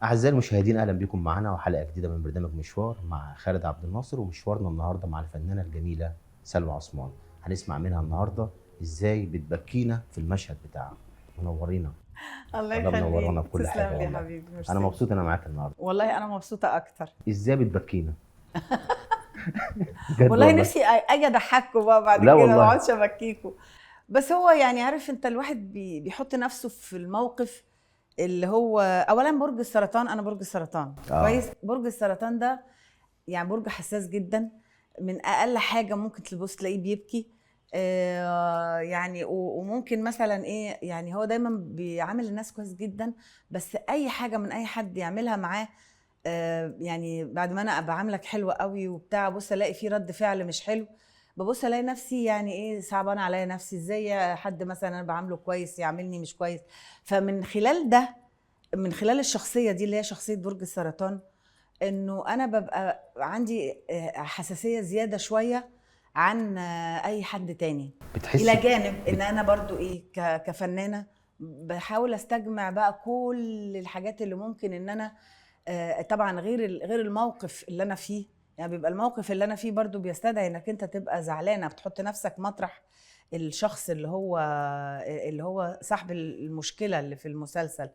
أعزائي المشاهدين، أهلا بكم معنا وحلقة جديدة من برنامج مشوار مع خالد عبد الناصر. ومشوارنا النهارده مع الفنانة الجميلة سلوى عثمان. هنسمع منها النهارده إزاي بتبكينا في المشهد بتاعها. منورينا. الله والله منورانا يخليك، بكل حاجة تسلم لي يا والله. حبيبي، أنا ميرسي. مبسوط أنا معاك النهارده. والله انا مبسوطه اكتر. إزاي بتبكينا؟ بجد والله والله. نفسي اجي اضحككم بقى بعد لا كده، ما والله. اقعدش ابكيكم. بس هو يعني عارف انت، الواحد بيحط نفسه في الموقف اللي هو اولا برج السرطان. انا برج السرطان كويس. برج السرطان ده يعني برج حساس جدا. من اقل حاجه ممكن تبص تلاقيه بيبكي. يعني وممكن مثلا ايه، يعني هو دايما بيعامل الناس كويس جدا، بس اي حاجه من اي حد يعملها معاه يعني بعد ما انا ابقى عاملك حلوه قوي وبتاع، بص الاقي فيه رد فعل مش حلو، ببص الاقي نفسي يعني ايه، صعبان عليا نفسي، ازاي حد مثلا انا بعامله كويس يعاملني مش كويس. فمن خلال ده، من خلال الشخصيه دي اللي هي شخصيه برج السرطان، انه انا ببقى عندي حساسيه زياده شويه عن اي حد تاني. الى بتحسي جانب ان انا برضو ايه كفنانه بحاول استجمع بقى كل الحاجات اللي ممكن ان انا طبعا غير الموقف اللي انا فيه. يعني بيبقى الموقف اللي انا فيه برضو بيستدعي انك انت تبقى زعلانه، بتحط نفسك مطرح الشخص اللي هو صاحب المشكله اللي في المسلسل.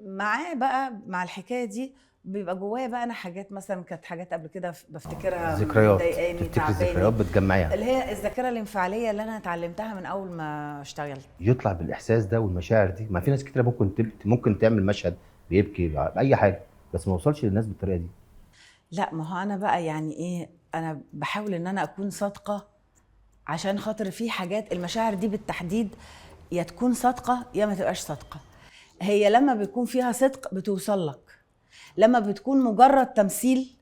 معاه بقى مع الحكايه دي بيبقى جوايا بقى انا حاجات، مثلا كانت حاجات قبل كده بفتكرها ذكريات؟ مضايقاني تفتكري الذكريات تعباني، بتجمعيها؟ اللي هي الذاكره الانفعاليه اللي انا اتعلمتها من اول ما اشتغلت. يطلع بالإحساس ده والمشاعر دي. ما في ناس كتير ممكن تعمل مشهد بيبكي بأي حاجة، بس ما وصلش للناس بالطريقة دي. لا، ما هو انا بقى يعني ايه، انا بحاول ان انا اكون صادقه، عشان خاطر في حاجات المشاعر دي بالتحديد يا تكون صادقه يا ما تبقاش صادقه. هي لما بيكون فيها صدق بتوصل لك، لما بتكون مجرد تمثيل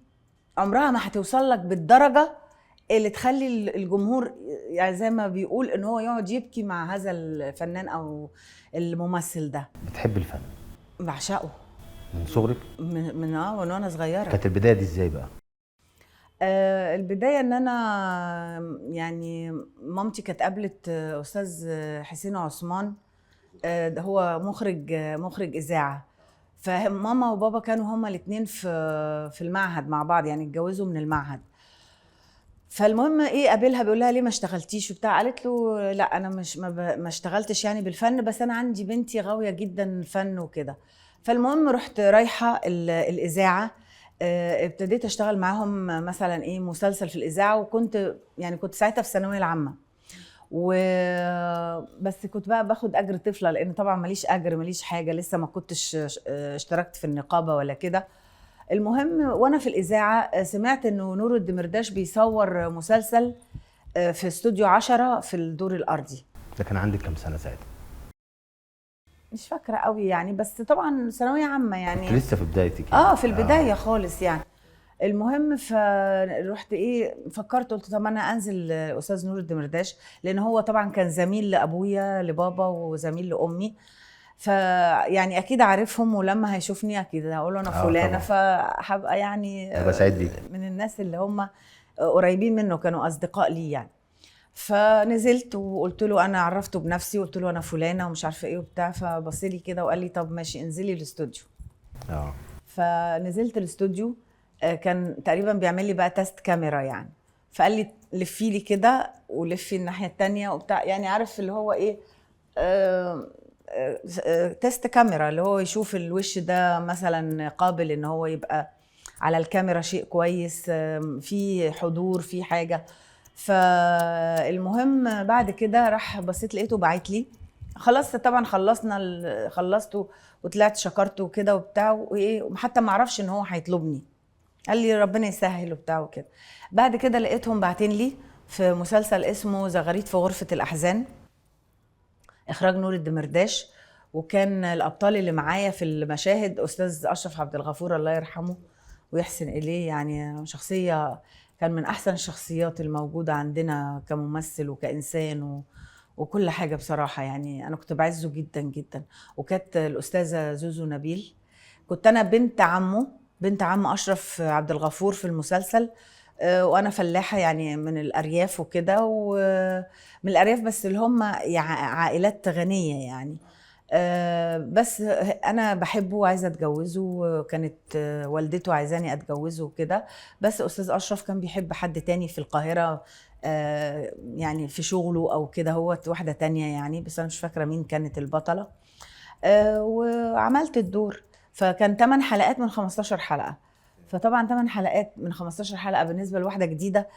عمرها ما هتوصل لك بالدرجه اللي تخلي الجمهور يعني زي ما بيقول ان هو يقعد يبكي مع هذا الفنان او الممثل ده. بتحب الفن بعشقه من صغرك؟ من وانا صغيره. كانت البداية دي ازاي بقى؟ البدايه ان انا يعني مامتي كانت قابلت استاذ حسين عثمان. ده هو مخرج اذاعه. فماما وبابا كانوا هما الاثنين في المعهد مع بعض، يعني اتجوزوا من المعهد. فالمهم ايه، قابلها بيقول لها ليه ما اشتغلتيش وبتاع، قالت له لا انا مش ما اشتغلتش يعني بالفن، بس انا عندي بنتي غاويه جدا فن وكده. فالمهم رحت رايحه الاذاعه. ابتديت اشتغل معاهم مثلا ايه مسلسل في الاذاعه، وكنت يعني كنت ساعتها في الثانويه العامه، بس كنت بقى باخد اجر طفله، لان طبعا ماليش اجر ماليش حاجه، لسه ما كنتش اشتركت في النقابه ولا كده. المهم وانا في الاذاعه سمعت انه نور الدمرداش بيصور مسلسل في استوديو 10 في الدور الارضي. ده كان عندك كام سنة ساعتها؟ مش فاكره قوي يعني، بس طبعا ثانويه عامه كنت يعني. لسه في بدايتك يعني. في البدايه خالص يعني. المهم فرحت ايه، فكرت قلت طب انا انزل استاذ نور الدمرداش، لان هو طبعا كان زميل لابويا لبابا وزميل لامي، فيعني اكيد عارفهم، ولما هيشوفني اكيد هقول له انا فلانه، طبعا. فهبقى يعني هبقى سعيد بيك. من الناس اللي هم قريبين منه، كانوا اصدقاء لي يعني. فنزلت وقلت له، انا عرفته بنفسي، قلت له انا فلانه ومش عارفه ايه وبتاع، فبص لي كده وقال لي طب ماشي انزلي الاستوديو. اه فنزلت الاستوديو. كان تقريبا بيعمل لي بقى تيست كاميرا يعني، فقال لي لفي لي كده ولفي الناحيه التانية وبتاع، يعني عارف اللي هو ايه، تيست كاميرا، اللي هو يشوف الوش ده مثلا قابل ان هو يبقى على الكاميرا شيء كويس، في حضور في حاجه. فالمهم بعد كده راح بصيت لقيته باعت لي، خلاص طبعا خلصته وطلعت شكرته وكده وبتاع وايه، وحتى ما اعرفش ان هو هيطلبني، قال لي ربنا يسهل وبتاع وكده. بعد كده لقيتهم باعتين لي في مسلسل اسمه زغاريد في غرفة الأحزان، إخراج نور الدمرداش، وكان الأبطال اللي معايا في المشاهد أستاذ أشرف عبد الغفور الله يرحمه ويحسن إليه، يعني شخصية كان من أحسن الشخصيات الموجودة عندنا كممثل وكإنسان وكل حاجة بصراحة، يعني أنا كنت بعزه جدا جدا. وكانت الأستاذة زوزو نبيل، كنت أنا بنت عم أشرف عبد الغفور في المسلسل. وأنا فلاحة يعني من الأرياف وكده، ومن الأرياف بس اللي هم عائلات غنية يعني. بس انا بحبه وعايزه اتجوزه، كانت والدته عايزاني اتجوزه وكده. بس استاذ اشرف كان بيحب حد تاني في القاهره، يعني في شغله او كده، هو واحده تانية يعني، بس انا مش فاكره مين كانت البطله. وعملت الدور. فكان 8 حلقات من 15 حلقه. فطبعا 8 حلقات من 15 حلقه بالنسبه لواحده جديده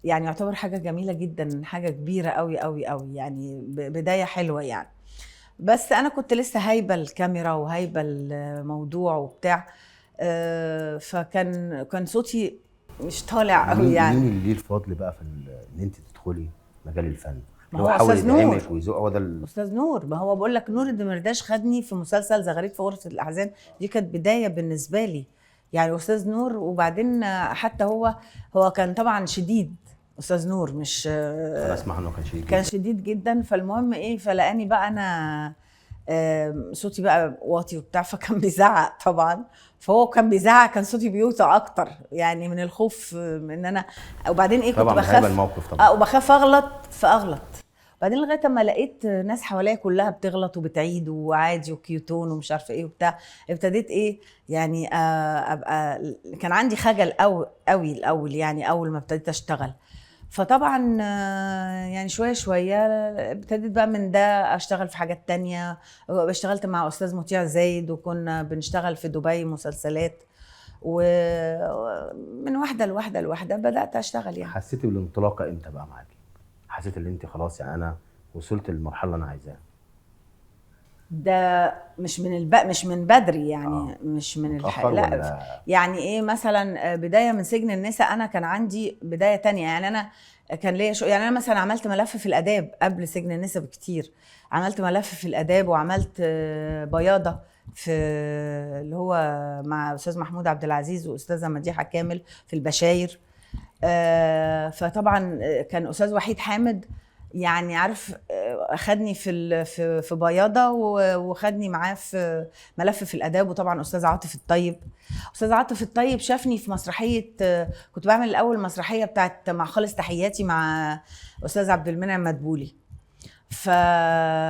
يعني يعتبر حاجه جميله جدا، حاجه كبيره قوي قوي قوي يعني، بدايه حلوه يعني. بس انا كنت لسه هايبه الكاميرا وهايبه الموضوع وبتاع. كان صوتي مش طالع قوي مين يعني. اللي ليه الفضل بقى في ان انت تدخلي مجال الفن؟ ما اللي هو حاول أستاذ نور. يدعمك ويزق، هو ده استاذ نور، ما هو بقول لك نور الدمرداش خدني في مسلسل زغاريد في غرفه الاحزان، دي كانت بدايه بالنسبه لي يعني، استاذ نور. وبعدين حتى هو كان طبعا شديد، استاذ نور مش انا اسمع انه كان شديد كان جدا. شديد جدا. فالمهم ايه، فلقاني بقى انا صوتي بقى واطي وبتاع، فكان بيزعق طبعا. فهو كان بيزعق، كان صوتي بيوطى اكتر يعني من الخوف من ان انا. وبعدين ايه، كنت طبعا هيبقى بخاف. الموقف طبعا. وبخاف اغلط فاغلط. بعدين لغايه اما لقيت ناس حواليا كلها بتغلط وبتعيد وعادي وكيوتون ومش عارفه ايه وبتاع، ابتديت ايه يعني ابقى. كان عندي خجل قوي الاول يعني، اول ما ابتديت اشتغل. فطبعا يعني شويه شويه ابتديت بقى من ده اشتغل في حاجات تانية. اشتغلت مع استاذ مطيع زايد، وكنا بنشتغل في دبي مسلسلات، ومن واحده لواحده لواحده بدات اشتغل يعني. حسيتي بالانطلاقه امتى بقى معاكي؟ حسيت ان انت خلاص يعني انا وصلت للمرحله اللي انا عايزاها؟ ده مش من بدري يعني، مش من متأخر لا. ولا؟ يعني ايه مثلا بدايه من سجن النساء، انا كان عندي بدايه تانية يعني. انا كان ليا يعني انا مثلا عملت ملف في الاداب قبل سجن النساء بكتير. عملت ملف في الاداب، وعملت بياضه في اللي هو مع استاذ محمود عبد العزيز واستاذه مديحه كامل في البشاير. فطبعا كان استاذ وحيد حامد يعني عارف، اخدني في بياضه، وخدني معاه في ملف في الاداب. وطبعا استاذ عاطف الطيب. استاذ عاطف الطيب شافني في مسرحيه، كنت بعمل الاول مسرحيه بتاعت مع خالص تحياتي مع استاذ عبد المنعم مدبولي. فاتفرج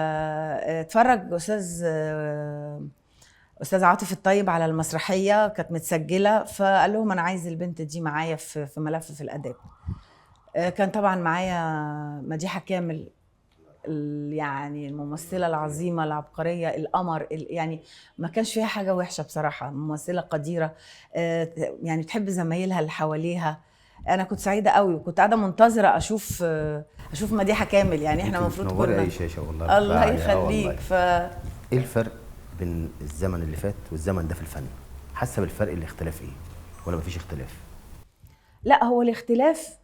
استاذ عاطف الطيب على المسرحيه، كانت متسجله، فقال لهم انا عايز البنت دي معايا في ملف في الاداب. كان طبعا معايا مديحه كامل، يعني الممثله العظيمه العبقريه القمر، يعني ما كانش فيها حاجه وحشه بصراحه، ممثله قديره. يعني بتحب زمايلها اللي حواليها. انا كنت سعيده قوي، وكنت قاعده منتظره اشوف مديحه كامل يعني. احنا المفروض كنا اي شاشه والله. الله يخليك. ايه الفرق بين الزمن اللي فات والزمن ده في الفن؟ حاسه بالفرق؟ الاختلاف ايه ولا مفيش اختلاف؟ لا، هو الاختلاف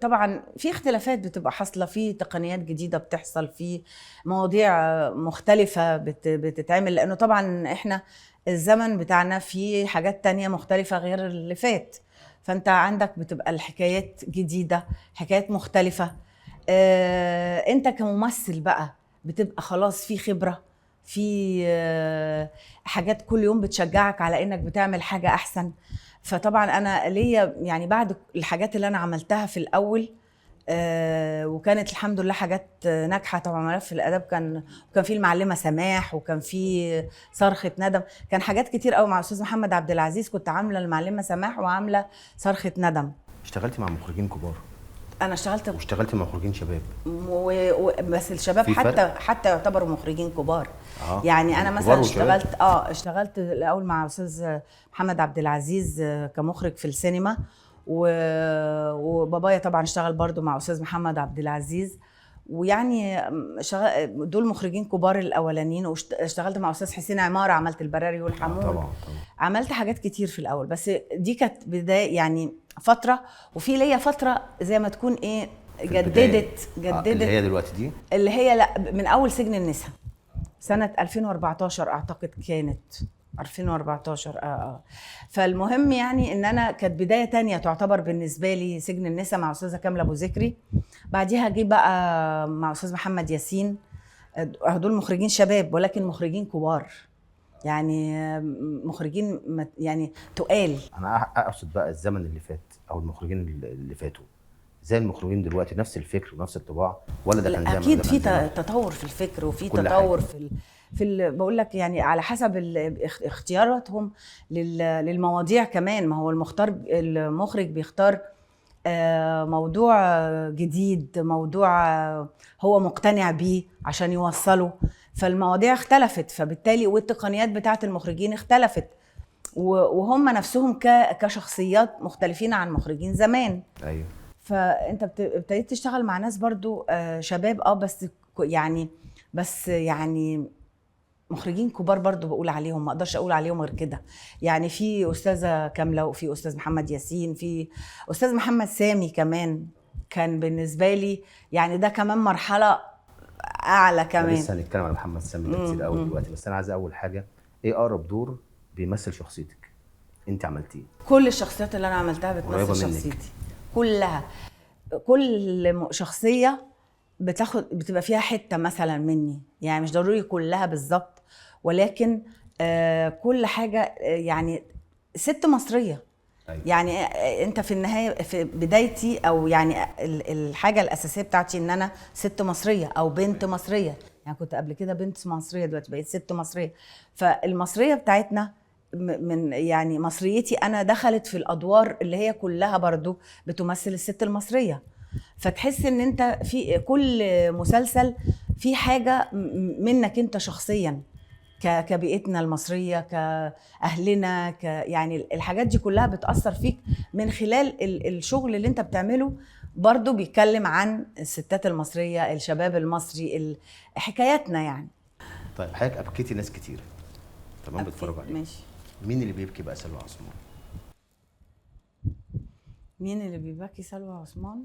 طبعا في اختلافات بتبقى حاصله، في تقنيات جديده بتحصل، في مواضيع مختلفه بتتعمل، لانه طبعا احنا الزمن بتاعنا فيه حاجات تانية مختلفه غير اللي فات. فانت عندك بتبقى الحكايات جديده، حكايات مختلفه. انت كممثل بقى بتبقى خلاص في خبره، في حاجات كل يوم بتشجعك على انك بتعمل حاجه احسن. فطبعا انا ليا يعني بعد الحاجات اللي انا عملتها في الاول، وكانت الحمد لله حاجات ناجحه. طبعا ملف الاداب كان في المعلمه سماح، وكان في صرخه ندم، كان حاجات كتير قوي مع استاذ محمد عبد العزيز. كنت عامله المعلمه سماح وعامله صرخه ندم. اشتغلتي مع مخرجين كبار؟ انا اشتغلت واشتغلتي مع مخرجين شباب؟ بس الشباب حتى يعتبروا مخرجين كبار. يعني انا مثلا اشتغلت الاول مع استاذ محمد عبد العزيز كمخرج في السينما، وبابايا طبعا اشتغل برضو مع استاذ محمد عبد العزيز. ويعني دول مخرجين كبار الاولانيين. واشتغلت مع استاذ حسين عماره، عملت البراري والحمود. طبعا. عملت حاجات كتير في الاول، بس دي كانت بدايه يعني فتره. وفي ليا فتره زي ما تكون ايه جددت اللي هي دلوقتي دي، اللي هي لا من اول سجن النساء سنه 2014 اعتقد كانت 2014. فالمهم يعني ان انا كانت بدايه تانية تعتبر بالنسبه لي سجن النساء مع استاذه كامله ابو ذكري. بعديها جه بقى مع استاذ محمد ياسين. دول مخرجين شباب ولكن مخرجين كبار يعني، مخرجين يعني تقال. انا اقصد بقى الزمن اللي فات او المخرجين اللي فاتوا، زي المخرجين دلوقتي نفس الفكر ونفس الطباع، ولا ده كان زي ما اكيد ده في كان زمان؟ تطور في الفكر وفي كل تطور حاجة. بقول لك يعني على حسب اختياراتهم للمواضيع كمان. ما هو المخرج بيختار موضوع جديد، موضوع هو مقتنع بيه عشان يوصله. فالمواضيع اختلفت، فبالتالي والتقنيات بتاعت المخرجين اختلفت، وهم نفسهم كشخصيات مختلفين عن مخرجين زمان. ايوه. فانت ابتديت تشتغل مع ناس برضو شباب، بس يعني مخرجين كبار برضو بقول عليهم، ما اقدرش اقول عليهم غير كده. يعني في استاذه كامله، وفي استاذ محمد ياسين، في استاذ محمد سامي كمان كان بالنسبه لي يعني ده كمان مرحله اعلى كمان. لسه هنتكلم على محمد سامي ده كتير قوي دلوقتي، بس انا عايز اول حاجه، ايه اقرب دور بيمثل شخصيتك انت عملتيه؟ كل الشخصيات اللي انا عملتها بتمثل شخصيتي كلها. كل شخصيه بتبقى فيها حته مثلا مني، يعني مش ضروري كلها بالظبط، ولكن كل حاجه يعني ست مصريه. أيوة. يعني انت في النهايه في بدايتي، او يعني الحاجه الاساسيه بتاعتي ان انا ست مصريه او بنت مصريه. يعني كنت قبل كده بنت مصريه، دلوقتي بقيت ست مصريه. فالمصريه بتاعتنا من يعني مصريتي انا دخلت في الادوار اللي هي كلها برضو بتمثل الست المصريه. فتحس ان انت في كل مسلسل في حاجه منك انت شخصيا، كبيئتنا المصريه، كاهلنا، يعني الحاجات دي كلها بتاثر فيك من خلال الشغل اللي انت بتعمله. برضو بيتكلم عن الستات المصريه، الشباب المصري، حكاياتنا يعني. طيب حضرتك ابكيتي ناس كتير تمام بتفرجوا عليك، ماشي. مين اللي بيبكي بقى سلوى عثمان؟ مين اللي بيبكي سلوى عثمان؟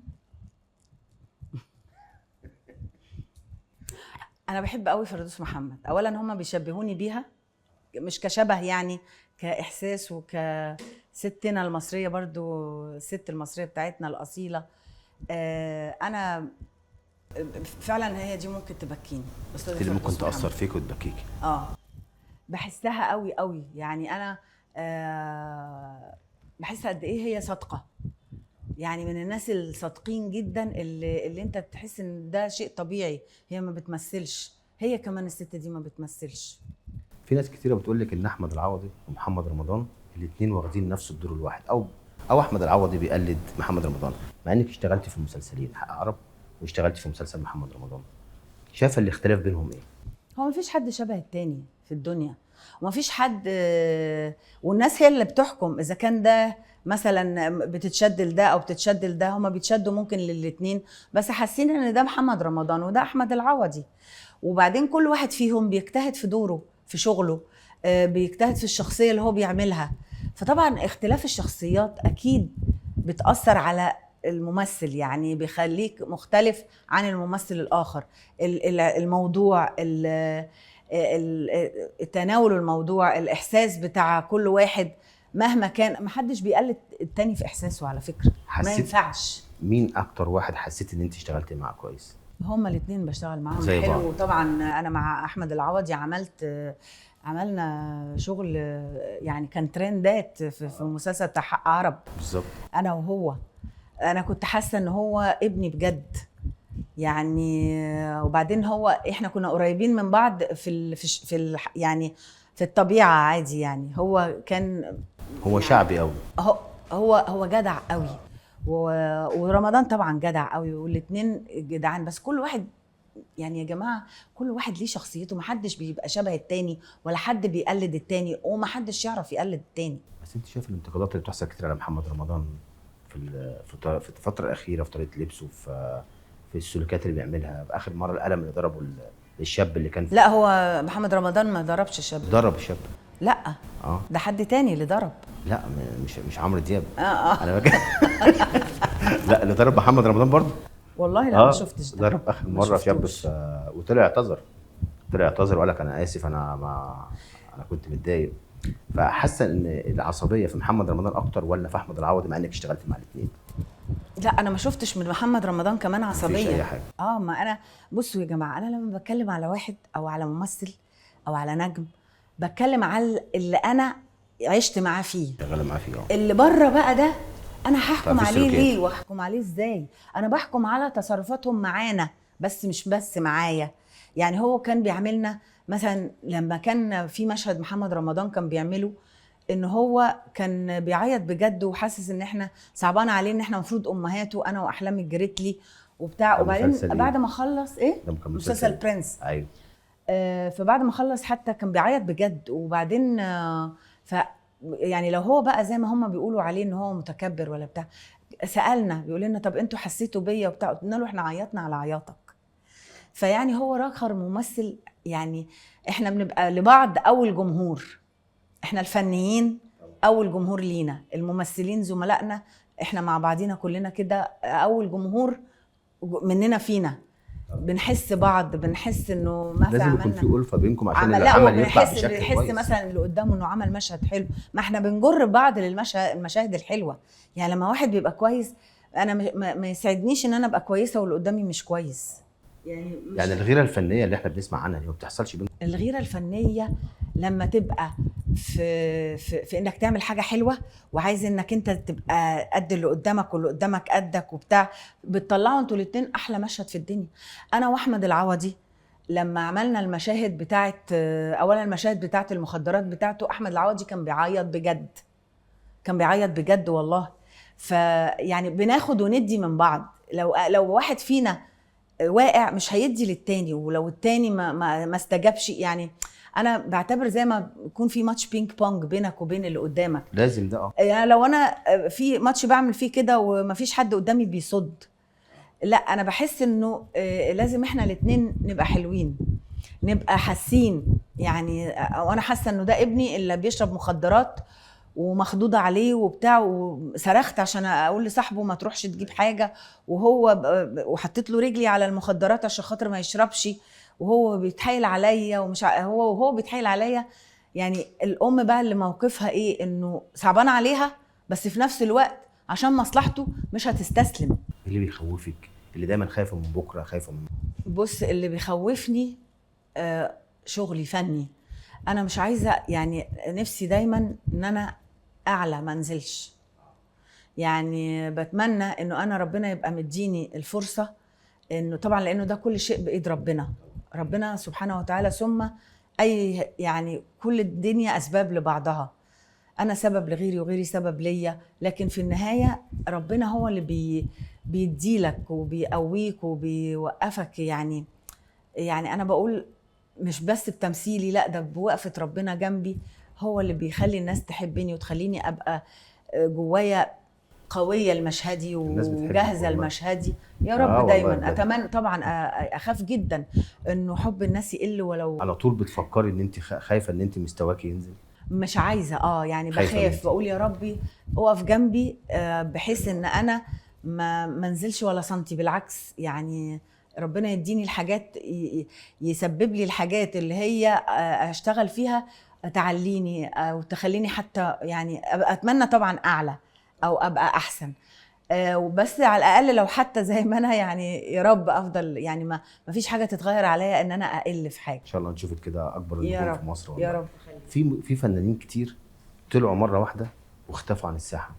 انا بحب قوي فردوس محمد. اولا هم بيشبهوني بيها، مش كشبه يعني، كاحساس وكستنا المصريه، برضو الست المصريه بتاعتنا الاصيله. انا فعلا هي دي ممكن تبكيني، استاذه اللي ممكن فردوس تاثر محمد. فيك وتبكيكي. بحسها قوي قوي، يعني انا بحس قد ايه هي صادقه، يعني من الناس الصادقين جدا اللي انت تحس ان ده شيء طبيعي. هي ما بتمثلش، هي كمان الست دي ما بتمثلش. في ناس كتيره بتقول لك ان احمد العوضي ومحمد رمضان الاثنين واخدين نفس الدور الواحد، او احمد العوضي بيقلد محمد رمضان، مع انك اشتغلتي في مسلسلين حق عرب واشتغلتي في مسلسل محمد رمضان. شايفه الاختلاف بينهم ايه؟ هو مفيش حد شبه التاني في الدنيا، ومفيش حد، والناس هي اللي بتحكم اذا كان ده مثلا بتتشد لده او بتتشد لده. هما بيتشدوا ممكن للاتنين، بس حاسين ان ده محمد رمضان وده احمد العوضي. وبعدين كل واحد فيهم بيجتهد في دوره في شغله، بيجتهد في الشخصية اللي هو بيعملها. فطبعا اختلاف الشخصيات اكيد بتأثر على الممثل، يعني بيخليك مختلف عن الممثل الآخر. الموضوع، تناول الموضوع، الإحساس بتاع كل واحد مهما كان، محدش بيقلد التاني في إحساسه على فكرة، ما ينفعش. مين أكتر واحد حسيت إن أنت اشتغلتي معاه كويس؟ هما الاثنين بشتغل معاهم زي حلو بعض. طبعا. أنا مع أحمد العوضي عملنا شغل يعني كان ترندات في مسلسل بتاع حق عرب. بالظبط. أنا وهو، انا كنت حاسه ان هو ابني بجد يعني. وبعدين احنا كنا قريبين من بعض يعني في الطبيعه عادي. يعني هو كان هو يعني شعبي قوي، هو جدع قوي، ورمضان طبعا جدع قوي، والاثنين جدعان. بس كل واحد يعني يا جماعه كل واحد ليه شخصيته، محدش بيبقى شبه التاني، ولا حد بيقلد التاني، ومحدش يعرف يقلد التاني. بس انت شايف الانتقادات اللي بتحصل كتير على محمد رمضان في الفتره الاخيره، في طريقه لبسه، في السلوكات اللي بيعملها؟ باخر مره القلم اللي ضربه للشاب اللي كان لا، هو محمد رمضان ما ضربش الشاب، ضرب الشاب. لا ده حد تاني اللي ضرب. لا مش عمرو دياب. اه انا لا، اللي ضرب محمد رمضان برضه. والله لا ما شفتش ده. ضرب اخر مره شاب وطلع اعتذر وقال لك انا اسف، انا كنت متضايق. فحاسه ان العصبيه في محمد رمضان اكتر ولا في احمد العوضي، مع انك اشتغلت مع الاثنين؟ لا انا ما شفتش من محمد رمضان كمان عصبيه. مفيش اي حاجه. ما انا بصوا يا جماعه، انا لما بتكلم على واحد او على ممثل او على نجم، بتكلم على اللي انا عشت معاه فيه، شغاله معاه فيه. اللي بره بقى ده انا هحكم ففي عليه سلوكيات. ليه واحكم عليه ازاي؟ انا بحكم على تصرفاتهم معانا بس، مش بس معايا. يعني هو كان بيعملنا مثلا لما كان في مشهد محمد رمضان كان بيعمله، ان هو كان بيعيط بجد وحاسس ان احنا صعبان عليه، ان احنا المفروض امهاته، انا واحلامي جريت لي وبتاع. ده وبعدين مسلسل إيه؟ بعد ما خلص ايه، ده كان مسلسل برنس. ايوه. فبعد ما خلص حتى كان بيعيط بجد. وبعدين ف يعني لو هو بقى زي ما هم بيقولوا عليه ان هو متكبر ولا بتاع، سالنا بيقول لنا طب انتوا حسيتوا بيا وبتاع، قلنا له احنا عيطنا على عياطك. فيعني هو راخر ممثل. يعني احنا بنبقى لبعض اول جمهور، احنا الفنيين اول جمهور لينا، الممثلين زملائنا احنا مع بعضينا كلنا كده اول جمهور مننا فينا. بنحس بعض، بنحس انه مثلا لازم يكون في ألفة بينكم عشان عمل، لا هو العمل يطلع بنحس بشكل كويس. مثلا اللي قدامه انه عمل مشهد حلو، ما احنا بنجر بعض المشاهد الحلوه. يعني لما واحد بيبقى كويس، انا ما يسعدنيش ان انا ابقى كويسه واللي قدامي مش كويس. يعني مش يعني الغيرة الفنية اللي احنا بنسمع عنها دي ما بتحصلش بينكم؟ الغيره الفنيه لما تبقى في انك تعمل حاجه حلوه وعايز انك انت تبقى قد اللي قدامك واللي قدامك قدك وبتاع، بتطلعوا انتوا الاتنين احلى مشهد في الدنيا. انا واحمد العوضي لما عملنا المشاهد بتاعت اولا المشاهد بتاعت المخدرات بتاعته، احمد العوضي كان بيعيط بجد، كان بيعيط بجد والله. فيعني بناخد وندي من بعض. لو واحد فينا واقع مش هيدي للتاني، ولو التاني ما استجابش. يعني انا بعتبر زي ما يكون في ماتش بينج بونج بينك وبين اللي قدامك. لازم ده يعني لو انا في ماتش بعمل فيه كده ومفيش حد قدامي بيصد، لا انا بحس انه لازم احنا الاتنين نبقى حلوين، نبقى حاسين. يعني وانا حاسه انه ده ابني اللي بيشرب مخدرات ومخضوضه عليه وبتاع، وصرخت عشان اقول لصاحبه ما تروحش تجيب حاجه، وحطيت له رجلي على المخدرات عشان خاطر ما يشربش، وهو بيتحايل عليا ومش وهو بيتحايل عليا. يعني الام بقى اللي موقفها ايه، انه صعبان عليها بس في نفس الوقت عشان مصلحته مش هتستسلم. اللي بيخوفك، اللي دايما خايفة من بكرة، خايفة من بص اللي بيخوفني شغلي فني. انا مش عايزه، يعني نفسي دايما ان انا اعلى ما انزلش. يعني بتمنى انه انا ربنا يبقى مديني الفرصه، انه طبعا لانه ده كل شيء بايد ربنا سبحانه وتعالى، ثم اي يعني كل الدنيا اسباب لبعضها. انا سبب لغيري وغيري سبب ليا، لكن في النهايه ربنا هو اللي بيديلك وبيقويك وبيوقفك. يعني انا بقول مش بس بتمثيلي، لا ده بوقفة ربنا جنبي، هو اللي بيخلي الناس تحبني وتخليني ابقى جوايا قوية المشهدي الناس بتحبك وجاهزة والله. المشهدي. يا رب والله دايما بجد. اتمنى طبعا. اخاف جدا انه حب الناس يقل، ولو على طول بتفكري ان انت خايفة ان انت مستواك ينزل؟ مش عايزة يعني خايفة بخاف، منك. بقول يا ربي اقف جنبي بحيث ان انا ما منزلش ولا سنتي. بالعكس يعني ربنا يديني الحاجات، يسبب لي الحاجات اللي هي اشتغل فيها تعليني او تخليني حتى يعني اتمنى طبعا اعلى او ابقى احسن. وبس على الاقل لو حتى زي ما انا، يعني يا رب افضل. يعني ما فيش حاجه تتغير عليا ان انا اقل في حاجه. ان شاء الله نشوفك كده اكبر يا نجوم رب في مصر والله. يا رب. في فنانين كتير طلعوا مرة واحدة واختفوا عن الساحة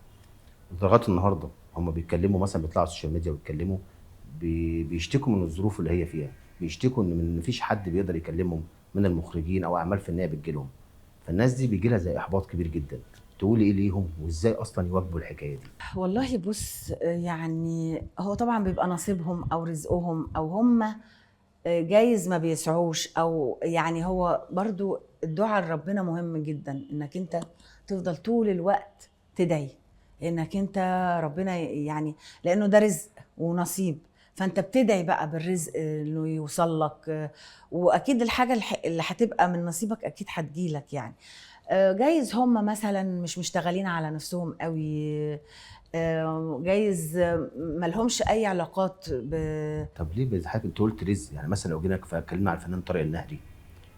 لغاية النهاردة. هم بيتكلموا مثلا، بيطلعوا على السوشيال ميديا ويتكلموا، بيشتكوا من الظروف اللي هي فيها، بيشتكوا ان مفيش حد بيقدر يكلمهم من المخرجين او اعمال فنيه بتجيلهم. فالناس دي بيجي لها زي احباط كبير جدا. تقولي ايه ليهم وازاي اصلا يواجهوا الحكايه دي؟ والله بص، يعني هو طبعا بيبقى نصيبهم او رزقهم، او هم جايز ما بيسعوش، او يعني هو برضو الدعاء لربنا مهم جدا، انك انت تفضل طول الوقت تدعي انك انت ربنا يعني، لانه ده رزق ونصيب. فانت بتدعي بقى بالرزق انه يوصل لك، واكيد الحاجه اللي هتبقى من نصيبك اكيد هتجيلك. يعني جايز هم مثلا مش مشتغلين على نفسهم قوي، جايز ملهمش اي علاقات طب ليه بتضحكي؟ انت قلت رزق، يعني مثلا لو جينا اتكلمنا على الفنان طارق النهري،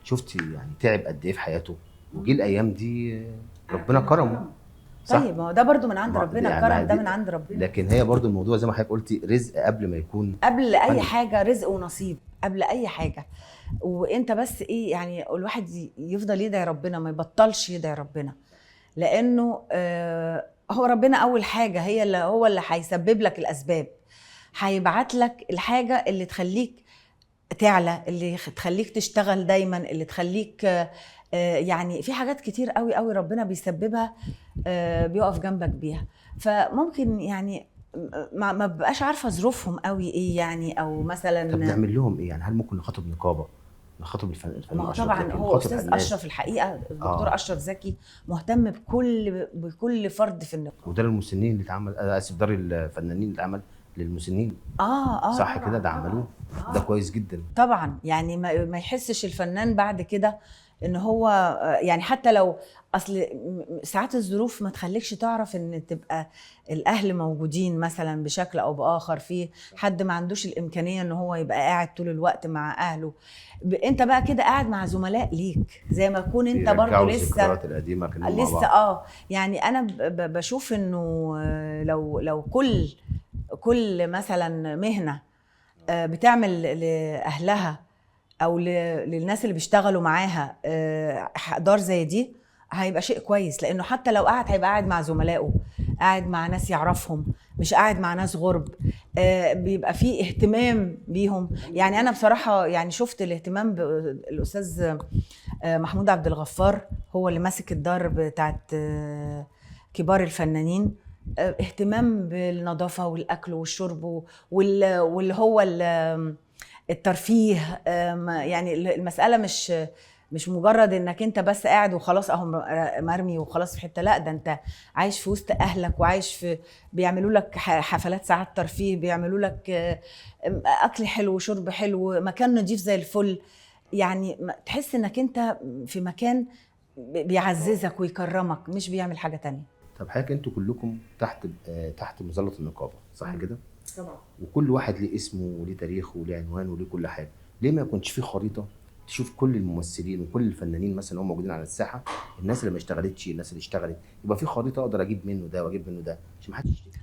شفتي يعني تعب قد ايه في حياته، وجي الايام دي ربنا كرمه، صح؟ طيب ما هو ده برضو من عند ربنا، يعني الكرم ده من عند ربنا. لكن هي برضو الموضوع زي ما حضرتك قلتي رزق قبل ما يكون قبل اي فن. حاجه رزق ونصيب، قبل اي حاجه. وانت بس ايه، يعني الواحد يفضل يدعي ربنا، ما يبطلش يدعي ربنا، لانه هو ربنا اول حاجه هي اللي هو اللي هيسبب لك الاسباب، هيبعت لك الحاجه اللي تخليك تعلى، اللي تخليك تشتغل دايما، اللي تخليك يعني في حاجات كتير قوي قوي ربنا بيسببها، بيقف جنبك بيها. فممكن يعني ما ببقاش عارفه ظروفهم قوي ايه يعني، او مثلا طب نعمل لهم ايه يعني؟ هل ممكن نخاطب نقابه، نخاطب الفنان ما هو أشرف طبعا زكي، هو نخاطب استاذ الناس؟ اشرف الحقيقه الدكتور اشرف زكي مهتم بكل فرد في النقابه. ودار المسنين اللي اتعمل، اسف، دار الفنانين اللي اتعمل للمسنين، صح كده؟ ده عملوه، ده كويس جدا. طبعا يعني ما يحسش الفنان بعد كده ان هو يعني حتى لو اصل ساعات الظروف ما تخليكش تعرف ان تبقى الاهل موجودين مثلا بشكل او باخر، في حد ما عندوش الامكانيه ان هو يبقى قاعد طول الوقت مع اهله، انت بقى كده قاعد مع زملاء ليك زي ما تكون انت برضو لسه الذكريات القديمه كانوا مع بعض. يعني انا بشوف انه لو كل مثلا مهنه بتعمل لاهلها او للناس اللي بيشتغلوا معاها دار زي دي، هيبقى شيء كويس. لانه حتى لو قاعد هيبقى قاعد مع زملائه، قاعد مع ناس يعرفهم، مش قاعد مع ناس غرب، بيبقى فيه اهتمام بيهم. يعني انا بصراحه يعني شفت الاهتمام بالاستاذ محمود عبد الغفار، هو اللي ماسك الدار بتاعت كبار الفنانين، اهتمام بالنظافه والاكل والشرب واللي هو الترفيه. يعني المساله مش مجرد انك انت بس قاعد وخلاص اهو مرمي وخلاص في حته، لا ده انت عايش في وسط اهلك، وعايش في بيعملوا لك حفلات ساعات ترفيه، بيعملوا لك اكل حلو وشرب حلو، مكان نظيف زي الفل. يعني تحس انك انت في مكان بيعززك ويكرمك، مش بيعمل حاجه تانية. طب حضرتك انتوا كلكم تحت مظله النقابه، صح كده؟ طبعا. وكل واحد ليه اسمه وليه تاريخه وليه عنوان وليه كل حاجه، ليه ما يكونش في خريطه تشوف كل الممثلين وكل الفنانين مثلا هم موجودين على الساحه، الناس اللي ما اشتغلتش، الناس اللي اشتغلت، يبقى في خريطه اقدر اجيب منه ده واجيب منه ده عشان ما حدش يشتكي.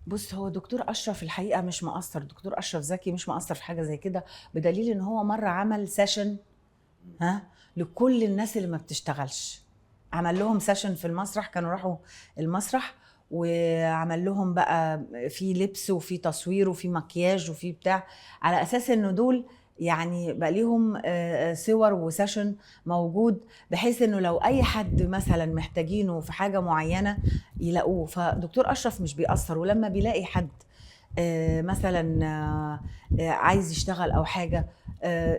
بص، هو دكتور اشرف الحقيقه مش مقصر، دكتور اشرف زكي مش مقصر في حاجه زي كده، بدليل ان هو مره عمل سيشن لكل الناس اللي ما بتشتغلش، عمل لهم سيشن في المسرح، كانوا راحوا المسرح وعمل لهم بقى في لبس وفي تصوير وفي مكياج وفي بتاع، على اساس انه دول يعني بقى ليهم صور وسيشن موجود، بحيث انه لو اي حد مثلا محتاجينه في حاجه معينه يلاقوه. فدكتور اشرف مش بيأثر، ولما بيلاقي حد مثلا عايز يشتغل او حاجه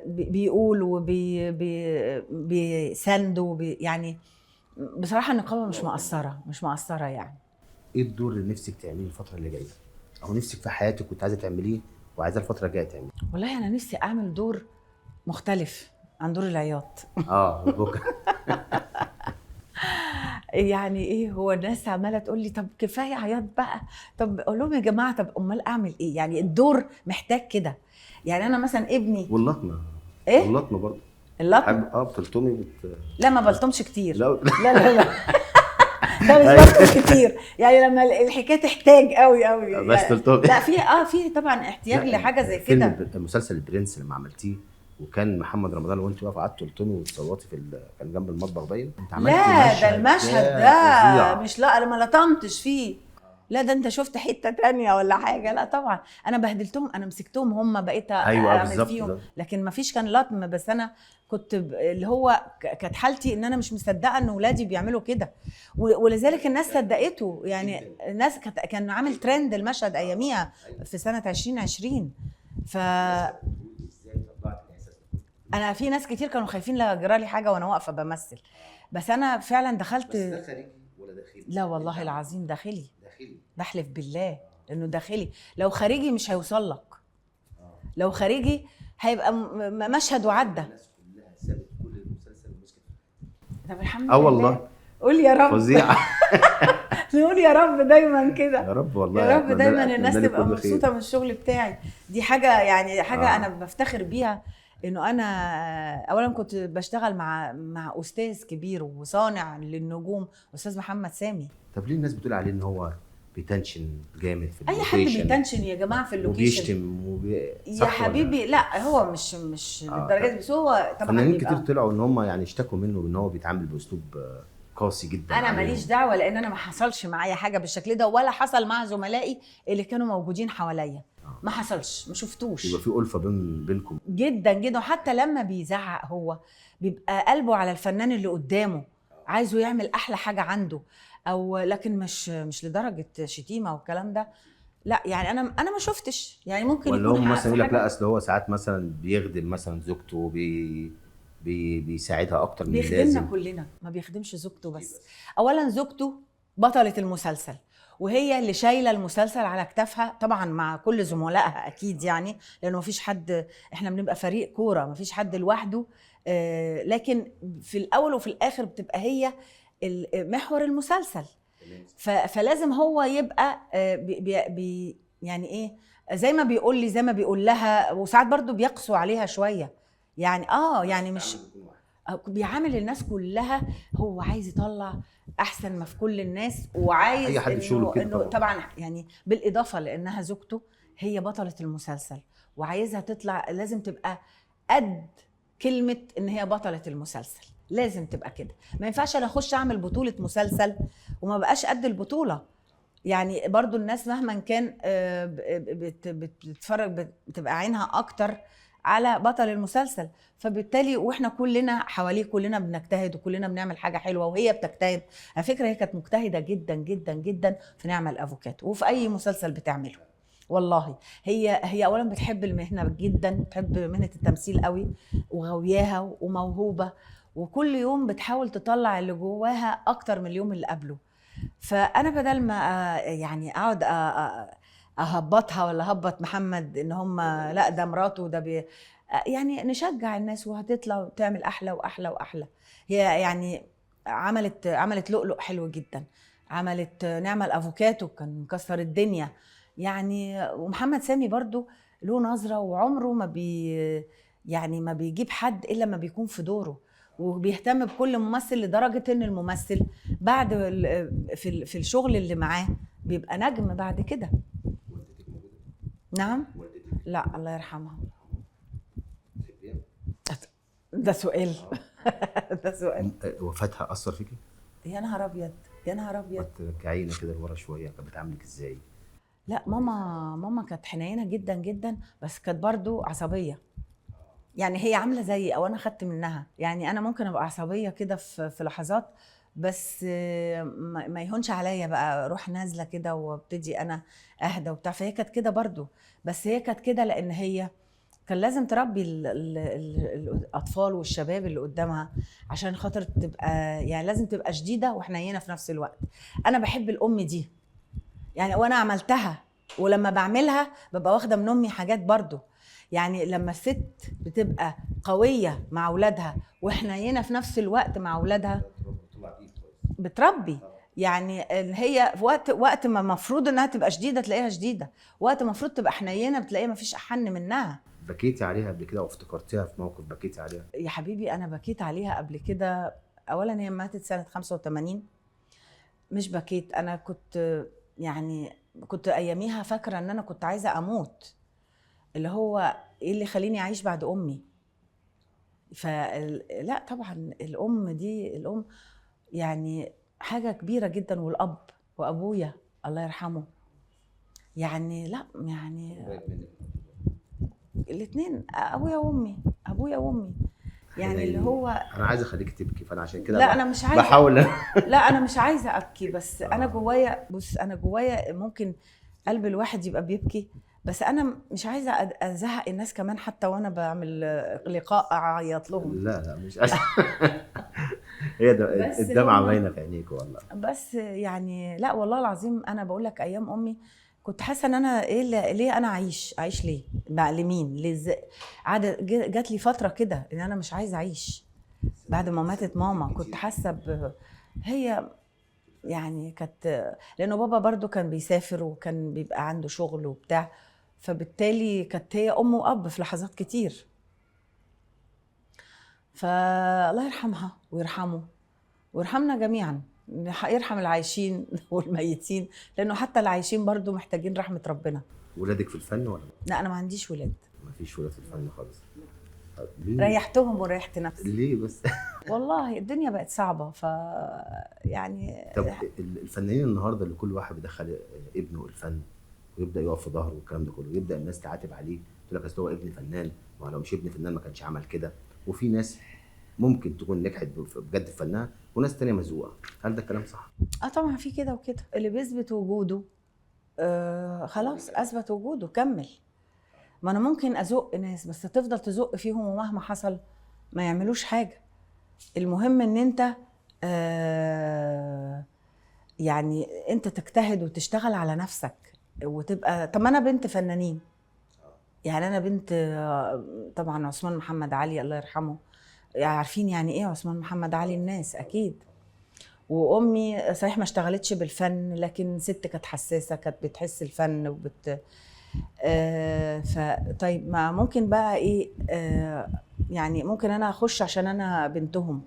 بيقول وبيساند يعني بصراحه النقابه مش مقصره يعني. ايه الدور اللي نفسك تعمليه الفتره اللي جايه، او نفسك في حياتك كنت عايزه تعمليه وعايزه الفتره الجايه تعمليه؟ والله انا نفسي اعمل دور مختلف عن دور العياط. بكره. يعني ايه، هو الناس عماله تقول لي طب كفايه عياط بقى، طب اقول لهم يا جماعه طب امال اعمل ايه؟ يعني الدور محتاج كده. يعني انا مثلا ابني واللطمه. ايه؟ واللطمه برضه. اللطمه بتلطمي لا ما بلطمش كتير. لا لا لا مش بلطم كتير، يعني لما الحكايه تحتاج قوي قوي بس تلطمي. لا في طبعا احتياج لحاجه زي كده. فيلم مسلسل البرنس لما عملتيه وكان محمد رمضان وانت واقفه قعدت تلطمي وتصوتي كان جنب المطبخ باين، انت عملتي لا ده المشهد ده فظيع. مش، لا انا ما لطمتش فيه، لا ده انت شفت حته تانية ولا حاجه. لا طبعا انا بهدلتهم، انا مسكتهم هم، بقيت اعمل فيهم، لكن ما فيش كان لطم. بس انا كنت اللي هو كانت حالتي ان انا مش مصدقه ان اولادي بيعملوا كده، ولذلك الناس صدقته. يعني الناس كان عامل ترند المشهد اياميها في سنه 2020. ف انا في ناس كتير كانوا خايفين لا جرالي حاجه وانا واقفه بمثل، بس انا فعلا دخلت. بس ده خارجي ولا داخلي؟ لا والله العظيم داخلي، بحلف بالله انه داخلي. لو خارجي مش هيوصل لك، لو خارجي هيبقى مشهد وعدى. الناس كلها سابت كل المسلسل ومسكت. طب الحمد لله. والله قول يا رب. فظيعه. نقول يا رب دايما كده، يا رب والله، يا رب دايما الناس تبقى مبسوطه من الشغل بتاعي. دي حاجه يعني حاجه انا بفتخر بيها، انه انا اولا كنت بشتغل مع استاذ كبير وصانع للنجوم، استاذ محمد سامي. طب ليه الناس بتقول عليه ان هو بيتنشن جامد في اللوكيشن؟ اي حد بيتنشن يا جماعه في اللوكيشن وبيشتم يا حبيبي. لا هو مش للدرجه دي، بس هو طبعا فنانين كتير طلعوا ان هم يعني اشتكوا منه ان هو بيتعامل باسلوب قاسي جدا انا عليهم. ماليش دعوه، لان انا ما حصلش معايا حاجه بالشكل ده، ولا حصل مع زملائي اللي كانوا موجودين حواليا. ما حصلش، ما شفتوش. يبقى في ألفة بينكم جدا جدا. وحتى لما بيزعق هو بيبقى قلبه على الفنان اللي قدامه، عايزه يعمل احلى حاجه عنده، او لكن مش لدرجه شتيمه والكلام ده. لا يعني انا ما شفتش، يعني ممكن ولا يكون هم حق مثلا في يقول لك حاجة. لا اصل هو ساعات مثلا بيخدم مثلا زوجته بيساعدها اكتر من بيخدمنا اللازم. كلنا، ما بيخدمش زوجته بس. اولا زوجته بطله المسلسل، وهي اللي شايله المسلسل على كتافها طبعا مع كل زملائها اكيد، يعني لانه مفيش حد، احنا بنبقى فريق كوره مفيش حد لوحده. لكن في الاول وفي الاخر بتبقى هي محور المسلسل. فلازم هو يبقى يعني ايه، زي ما بيقول لي زي ما بيقول لها، وساعات برضو بيقسوا عليها شويه. يعني يعني مش بيعامل الناس كلها، هو عايز يطلع احسن ما في كل الناس، وعايز اي حد في شغله كده انه طبعا يعني بالاضافه لانها زوجته هي بطله المسلسل، وعايزها تطلع لازم تبقى قد كلمه ان هي بطله المسلسل. لازم تبقى كده. ما ينفعش انا اخش اعمل بطوله مسلسل وما بقاش قد البطوله. يعني برضو الناس مهما كان بتتفرج بتبقى عينها اكتر على بطل المسلسل، فبالتالي واحنا كلنا حواليه كلنا بنجتهد وكلنا بنعمل حاجه حلوه، وهي بتجتهد. على فكره هي كانت مجتهده جدا جدا جدا في نعمل افوكاتو وفي اي مسلسل بتعمله. والله هي اولا بتحب المهنه جدا، بتحب مهنه التمثيل قوي، وغاوياها وموهوبه، وكل يوم بتحاول تطلع اللي جواها اكتر من اليوم اللي قبله. فانا بدل ما يعني اقعد اهبطها ولا هبط محمد ان هم لا ده مراته ده يعني نشجع الناس وهتطلع وتعمل احلى واحلى واحلى. هي يعني عملت لؤلؤ حلو جدا، عملت نعمل افوكاتو كان مكسر الدنيا يعني. ومحمد سامي برضو له نظرة، وعمره يعني ما بيجيب حد الا ما بيكون في دوره، وبيهتم بكل ممثل لدرجة ان الممثل بعد في الشغل اللي معاه بيبقى نجم بعد كده. والدتك موجوده؟ نعم. والدتك لا الله يرحمها. تحبيها؟ ده سؤال. ده سؤال. وفاتها اثر فيكي؟ يا نهار ابيض، يا نهار ابيض. ترجعينا كده لورا شويه، كانت بتعاملك ازاي؟ لا ماما كانت حنينه جدا جدا، بس كانت برضو عصبيه. يعني هي عامله زيي او انا خدت منها. يعني انا ممكن ابقى عصبيه كده في لحظات، بس ما يهونش عليا بقى اروح نازله كده وابتدي انا اهدى وبتاع. فهي كانت كده برضو، بس هي كانت كده لان هي كان لازم تربي الاطفال والشباب اللي قدامها عشان خاطر تبقى، يعني لازم تبقى شديده وحنينه في نفس الوقت. انا بحب الام دي يعني، وانا عملتها ولما بعملها ببقى واخده من امي حاجات برضو. يعني لما الست بتبقى قويه مع اولادها وحنينه في نفس الوقت مع اولادها بتربي. يعني هي في وقت ما المفروض انها تبقى شديده تلاقيها شديده، وقت المفروض تبقى حنينه بتلاقيها ما فيش احن منها. بكيتي عليها قبل كده او افتكرتيها في موقف بكيتي عليها؟ يا حبيبي انا بكيت عليها قبل كده. اولا هي ماتت سنه 85، مش بكيت، انا كنت يعني كنت اياميها فاكره ان انا كنت عايزه اموت، اللي هو ايه اللي يخليني اعيش بعد امي. فلا طبعا الام يعني حاجه كبيره جدا، والاب وابويا الله يرحمه يعني لا يعني الاثنين ابويا وامي يعني اللي هو انا عايز اخليك تبكي، فانا عشان كده لا انا مش عايزه بحاول لا انا مش عايزه ابكي، بس انا جوايا، بص انا جوايا ممكن قلب الواحد يبقى بيبكي، بس انا مش عايزه ازهق الناس كمان حتى وانا بعمل لقاء اعيط لهم. لا مش عايز. هي الدمعه باينه في عينيك والله. بس يعني لا والله العظيم انا بقول لك ايام امي كنت حاسه ان انا ليه انا اعيش ليه بقى لمين ليه جات لي فتره كده ان انا مش عايزه اعيش بعد ما ماتت ماما. كنت حاسه هي يعني كانت، لانه بابا برضو كان بيسافر وكان بيبقى عنده شغل وبتاع، فبالتالي كانت هي ام واب في لحظات كتير. فالله يرحمها ويرحمه ويرحمنا جميعا، يرحم العايشين والميتين، لانه حتى العايشين برضو محتاجين رحمه ربنا. ولادك في الفن ولا لا انا ما عنديش ولاد. ما فيش ولاد في الفن خالص؟ ليه؟ ريحتهم وريحت نفسي. ليه بس؟ والله الدنيا بقت صعبه، يعني طب الفنانين النهارده اللي كل واحد بيدخل ابنه الفن ويبدا يقف في ظهره والكلام ده كله، يبدا الناس تعاتب عليه تقول لك اصل هو ابن فنان، ولو مش ابن فنان ما كانش عمل كده. وفي ناس ممكن تكون نجحت بجد في فنها، وناس تانية مزوقه. هل ده الكلام صح؟ طبعا في كده وكده. اللي بيثبت وجوده خلاص اثبت وجوده، كمل. ما انا ممكن ازق ناس بس تفضل تزق فيهم ومهما حصل ما يعملوش حاجه. المهم ان انت يعني انت تجتهد وتشتغل على نفسك وتبقى. طب انا بنت فنانين، يعني انا بنت طبعا عثمان محمد علي الله يرحمه، يعني عارفين يعني ايه عثمان محمد علي الناس اكيد. وامي صحيح ما اشتغلتش بالفن، لكن ست كانت حساسه، كانت بتحس الفن فطيب ما ممكن بقى ايه يعني ممكن انا اخش عشان انا بنتهم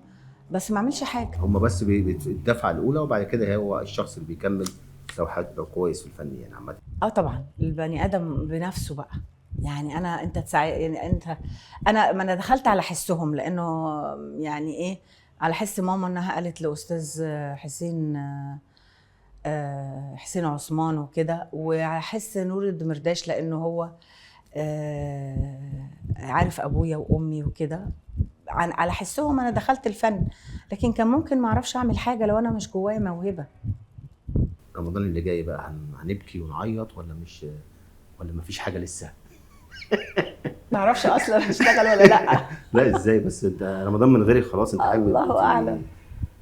بس ما اعملش حاجه. هم بس الدفعه الاولى، وبعد كده هو الشخص اللي بيكمل لو حد لو كويس في الفن يعني عامه. طبعا البني ادم بنفسه بقى. يعني انت يعني ما انا دخلت على حسهم، لانه يعني ايه، على حس ماما انها قالت لاستاذ حسين عثمان وكده، وعلى حس نور الدمرداش لانه هو عارف ابويا وامي وكده. على حسهم انا دخلت الفن، لكن كان ممكن ما اعرفش اعمل حاجه لو انا مش جوايا موهبه. رمضان اللي جاي بقى هنبكي ونعيط ولا مش، ولا مفيش حاجه لسه؟ ما اعرفش اصلا هشتغل ولا لا. لا ازاي بس، انت رمضان من غيري خلاص، انت الله اعلم.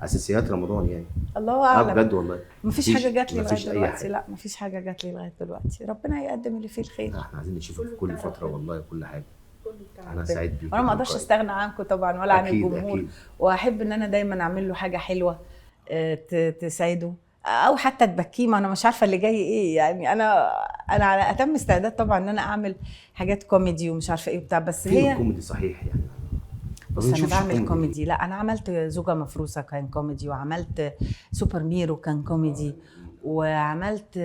اساسيات رمضان يعني. الله اعلم. بجد والله مفيش حاجه جات لي مفيش لغايه دلوقتي. لا مفيش حاجه جات لي لغايه دلوقتي. ربنا يقدم اللي فيه الخير. احنا عايزين نشوفك في كل فتره والله وكل حاجه. انا سعيد بيك. وانا ما اقدرش استغنى عنكم طبعا ولا عن الجمهور. أكيد. واحب ان انا دايما اعمل له حاجه حلوه تسعده او حتى تبكيه. ما انا مش عارفه اللي جاي ايه يعني. انا على اتم استعداد طبعا ان انا اعمل حاجات كوميدي ومش عارفه ايه بتاع، بس هي كوميدي صحيح يعني. بس انا بعمل كوميدي. لا انا عملت زوجة مفروسة كان كوميدي، وعملت سوبر ميرو كان كوميدي، وعملت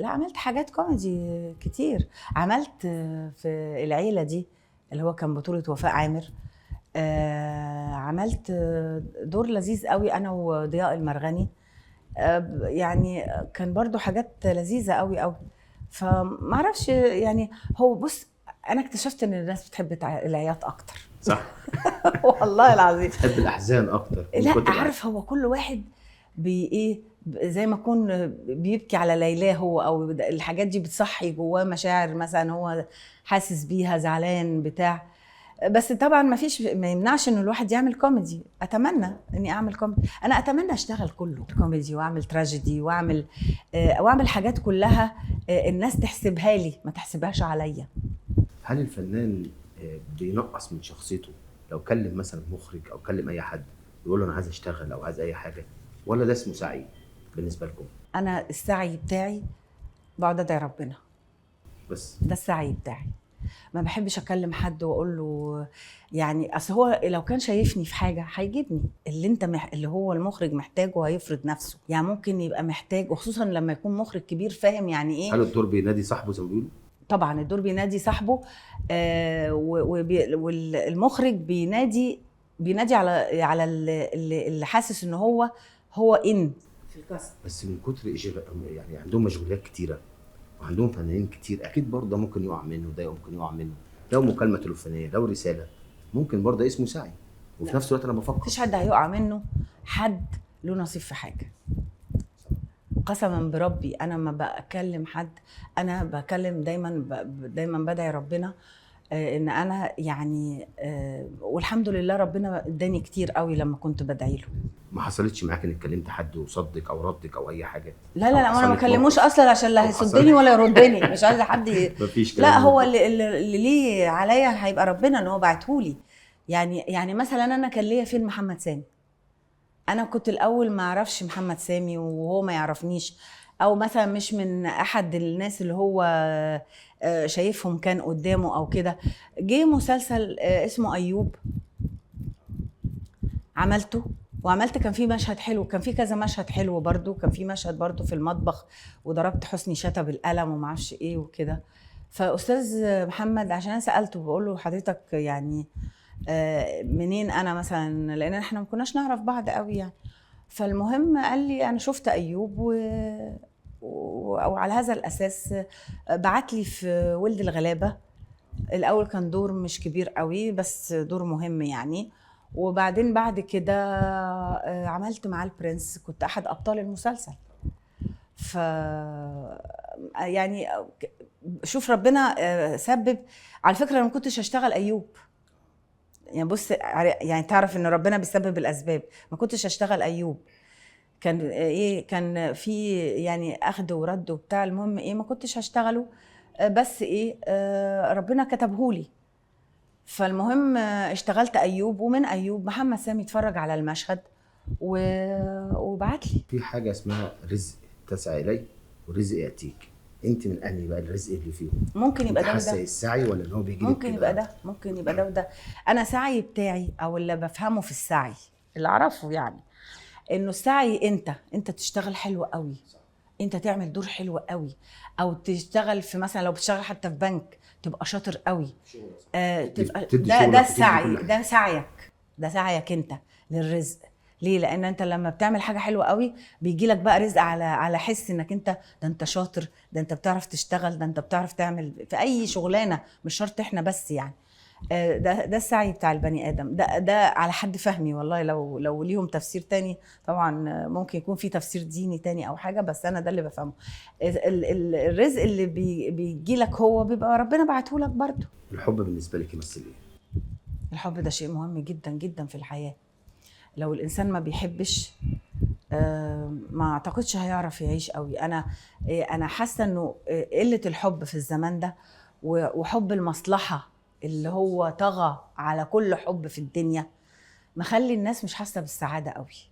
عملت حاجات كوميدي كتير. عملت في العيلة دي اللي هو كان بطولة وفاء عامر. عملت دور لذيذ قوي انا وضياء المرغني. يعني كان برضو حاجات لذيذة قوي قوي. فمعرفش يعني. هو بص، انا اكتشفت ان الناس بتحب العياط اكتر. صح. والله العظيم بتحب الاحزان اكتر. لا عارف، هو كل واحد ايه زي ما يكون بيبكي على ليلاه هو، او الحاجات دي بتصحي جواه مشاعر مثلا هو حاسس بيها، زعلان بتاع. بس طبعا ما يمنعش ان الواحد يعمل كوميدي. اتمنى اني اعمل كوميدي. انا اتمنى اشتغل كله كوميدي، واعمل تراجيدي، واعمل حاجات كلها الناس تحسبها لي ما تحسبهاش عليا. هل الفنان بينقص من شخصيته لو كلم مثلا مخرج او كلم اي حد يقول له انا عايز اشتغل او عايز اي حاجه، ولا ده اسمه سعي بالنسبه لكم؟ انا السعي بتاعي بقعد ادعي ربنا بس، ده السعي بتاعي. ما بحبش اكلم حد واقول له يعني اصل هو لو كان شايفني في حاجه هيجيبني. اللي هو المخرج محتاجه هيفرض نفسه. يعني ممكن يبقى محتاج، وخصوصا لما يكون مخرج كبير فاهم يعني ايه. هل الدور بينادي صاحبه زي ما بيقولوا؟ طبعا الدور بينادي صاحبه. والمخرج بينادي على اللي حاسس ان هو ان في الكاست. بس من كتر يعني عندهم مشغوليات كتيره وعندهم فنانين كتير، اكيد برضه ده ممكن يقع منه، ده ممكن يقع منه، لو مكالمه تليفونيه لو رساله ممكن برضه اسمه سعي. وفي نفس الوقت انا بفكر مفيش حد هيقع منه، حد له نصيب في حاجه. قسما بربي انا ما بكلم حد، انا بكلم دايما بدعي ربنا ان انا يعني والحمد لله ربنا اداني كتير قوي لما كنت بدعي له. ما حصلتش معاك انك كلمت حد وصدق او ردك او اي حاجه؟ لا انا ما بكلموش اصلا عشان لا هيصدني ولا يردني. مش عايزه حد مفيش لا هو اللي ليه عليا هيبقى ربنا ان هو بعتهولي. يعني مثلا انا كان ليا فيلم محمد سامي. انا كنت الاول ما اعرفش محمد سامي وهو ما يعرفنيش، او مثلا مش من احد الناس اللي هو شايفهم كان قدامه او كده. جه مسلسل اسمه ايوب عملته، وعملت كان في مشهد حلو، كان في كذا مشهد حلو برضو. كان في مشهد برضو في المطبخ وضربت حسني شتا بالقلم وما اعرفش ايه وكده. فاستاذ محمد عشان انا سالته بقول له حضرتك يعني منين انا مثلا، لان احنا ما كناش نعرف بعض قوي يعني. فالمهم قال لي انا شفت ايوب وعلى هذا الاساس بعت لي في ولد الغلابه. الاول كان دور مش كبير قوي بس دور مهم يعني، وبعدين بعد كده عملت معاه البرنس، كنت احد ابطال المسلسل. ف يعني شوف ربنا سبب. على فكره انا ما كنتش هشتغل ايوب يعني، بص يعني تعرف ان ربنا بيسبب الاسباب. ما كنتش هشتغل ايوب، كان ايه، كان في يعني اخد ورد وبتاع، المهم ايه ما كنتش هشتغله، بس ايه ربنا كتبهولي. فالمهم اشتغلت ايوب، ومن ايوب محمد سامي اتفرج على المشهد وبعت لي. في حاجه اسمها رزق تسعى اليه ورزق ياتيك، انت من انهي بقى الرزق اللي فيهم؟ ممكن يبقى ده حاسه وده، السعي ولا ان هو بيجي لك ممكن كده؟ يبقى ده، ممكن يبقى ده وده. انا سعي بتاعي او اللي بفهمه في السعي اللي اعرفه يعني، انه السعي انت تشتغل حلو قوي، انت تعمل دور حلو قوي، او تشتغل في مثلا لو بتشتغل حتى في بنك تبقى شاطر قوي. تبقى ده السعي، ده سعيك، ده سعيك انت للرزق. ليه؟ لان انت لما بتعمل حاجه حلوه قوي بيجي لك بقى رزق على حس انك انت ده انت شاطر، ده انت بتعرف تشتغل، ده انت بتعرف تعمل في اي شغلانه، مش شرط احنا بس يعني. ده السعي بتاع البني ادم، ده على حد فهمي والله. لو ليهم تفسير تاني طبعا ممكن يكون في تفسير ديني تاني او حاجه، بس انا ده اللي بفهمه. الرزق اللي بيجي لك هو بيبقى ربنا بعته لك برضه. الحب بالنسبه لك يمثل ايه؟ الحب ده شيء مهم جدا جدا في الحياه. لو الانسان ما بيحبش ما اعتقدش هيعرف يعيش قوي. انا حاسه انه قله الحب في الزمان ده وحب المصلحه اللي هو طغى على كل حب في الدنيا مخلي الناس مش حاسه بالسعاده قوي.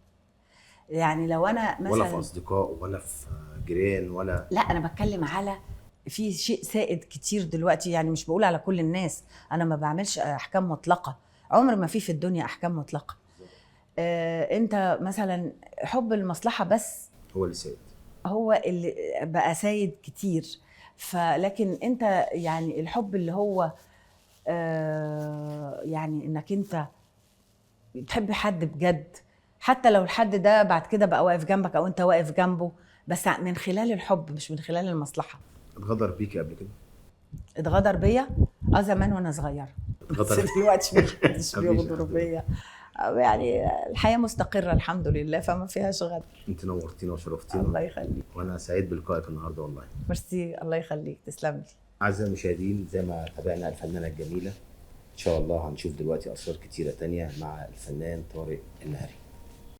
يعني لو انا مثلا ولا في اصدقاء ولا في جيران ولا، لا انا بتكلم على في شيء سائد كتير دلوقتي يعني، مش بقول على كل الناس، انا ما بعملش احكام مطلقه، عمر ما في الدنيا احكام مطلقه. انت مثلا حب المصلحه بس هو اللي سائد، هو اللي بقى سايد كتير. فلكن انت يعني الحب اللي هو يعني انك انت بتحب حد بجد، حتى لو الحد ده بعد كده بقى واقف جنبك او انت واقف جنبه، بس من خلال الحب مش من خلال المصلحة. اتغدر بيكي قبل كده؟ اتغدر بيا زمان وانا صغيره، بس دلوقتي مش بيغدروا بيا يعني. الحياه مستقره الحمد لله فما فيهاش غدر. انت نورتينا وشرفتينا. الله يخليك. وانا سعيد بلقائك النهارده والله. ميرسي، الله يخليك، تسلم لي. اعزائي المشاهدين، زي ما تابعنا الفنانه الجميله، ان شاء الله هنشوف دلوقتي اسرار كتيره تانية مع الفنان طارق النهري.